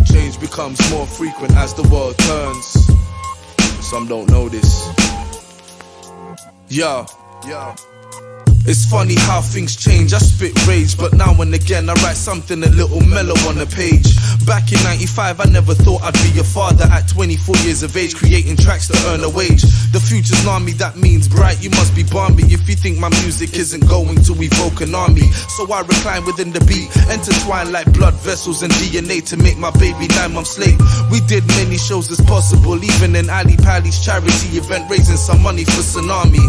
Change becomes more frequent as the world turns. Some don't know this. Yeah. It's funny how things change, I spit rage, but now and again I write something a little mellow on the page. Back in 95 I never thought I'd be a father at 24 years of age, creating tracks to earn a wage. The future's army, that means bright, you must be balmy if you think my music isn't going to evoke an army. So I recline within the beat, intertwine like blood vessels and DNA to make my baby 9 months late. We did many shows as possible, even in Ali Pali's charity event, raising some money for Tsunami.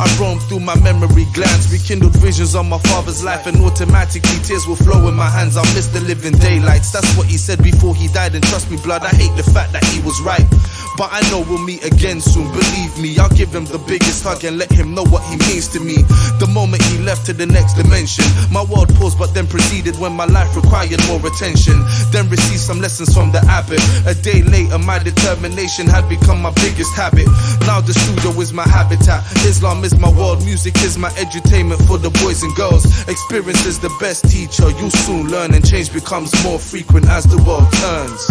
I roamed through my memory glands, rekindled visions on my father's life, and automatically tears will flow in my hands. I'll miss the living daylights. That's what he said before he died, and trust me blood, I hate the fact that he was right. But I know we'll meet again soon, believe me. I'll give him the biggest hug and let him know what he means to me. The moment he left to the next dimension, my world paused but then proceeded when my life required more attention. Then received some lessons from the abbot. A day later my determination had become my biggest habit. Now the studio is my habitat, Islam is my world, music is my edutainment for the boys and girls. Experience is the best teacher, you'll soon learn, and change becomes more frequent as the world turns.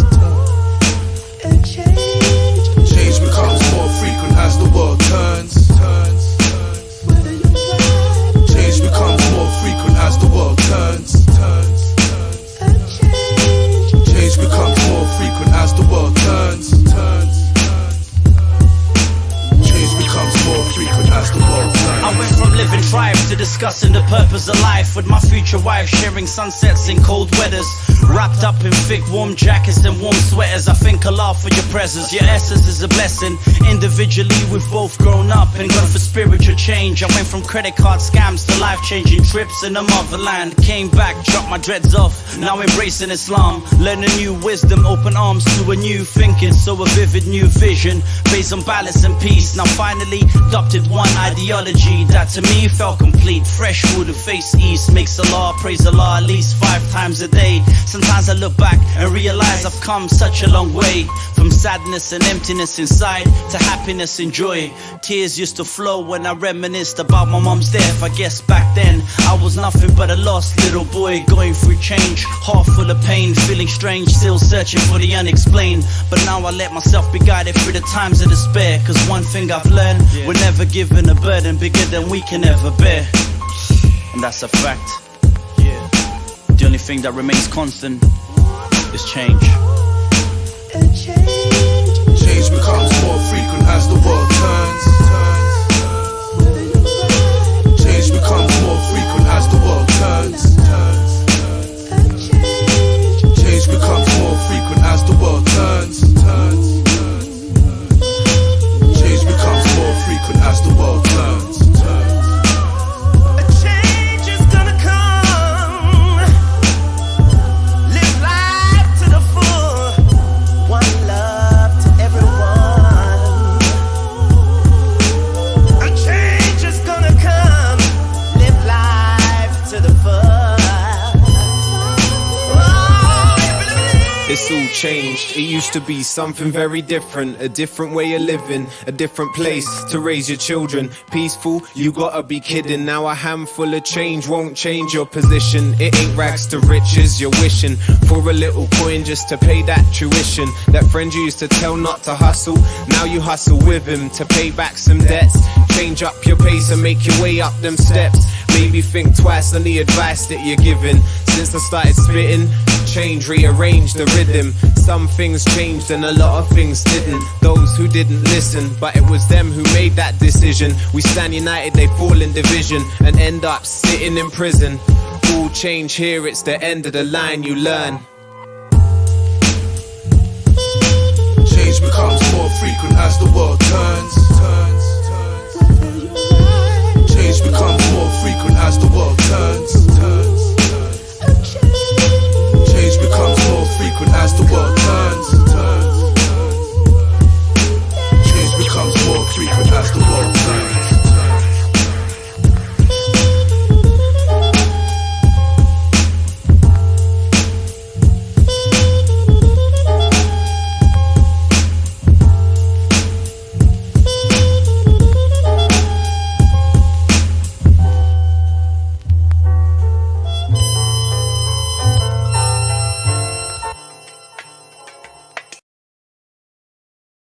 Change becomes more frequent as the world turns. Change becomes more frequent as the world turns. Change becomes more frequent as the world turns. Change becomes more frequent as the world turns. I went from living tribes to discussing the purpose of life with my future wife, sharing sunsets in cold weathers. Wrapped up in thick warm jackets and warm sweaters, I thank Allah for your presence. Your essence is a blessing. Individually we've both grown up and gone for spiritual change. I went from credit card scams to life-changing trips in the motherland. Came back, dropped my dreads off, now embracing Islam. Learning new wisdom, open arms to a new thinking. So a vivid new vision, based on balance and peace. Now finally adopted one ideology that to me felt complete. Fresh wood to face east, makes Allah, praise Allah at least 5 times a day. Sometimes I look back and realize I've come such a long way. From sadness and emptiness inside to happiness and joy. Tears used to flow when I reminisced about my mom's death. I guess back then I was nothing but a lost little boy, going through change, heart full of pain, feeling strange, still searching for the unexplained. But now I let myself be guided through the times of despair. Cause one thing I've learned, we're never given a burden bigger than we can ever bear. And that's a fact. The only thing that remains constant is change. Change becomes more frequent as the world turns. Change becomes more frequent as the world turns. Change becomes more frequent as the world turns. Change becomes more frequent as the world turns. It's all changed. It used to be something very different, a different way of living, a different place to raise your children. Peaceful, you gotta be kidding. Now a handful of change won't change your position. It ain't rags to riches, you're wishing for a little coin just to pay that tuition. That friend you used to tell not to hustle, now you hustle with him to pay back some debts. Change up your pace and make your way up them steps. Maybe think twice on the advice that you're giving. Since I started spitting, change, rearrange the rhythm. Some things changed and a lot of things didn't. Those who didn't listen, but it was them who made that decision. We stand united, they fall in division and end up sitting in prison. All change here, it's the end of the line, you learn.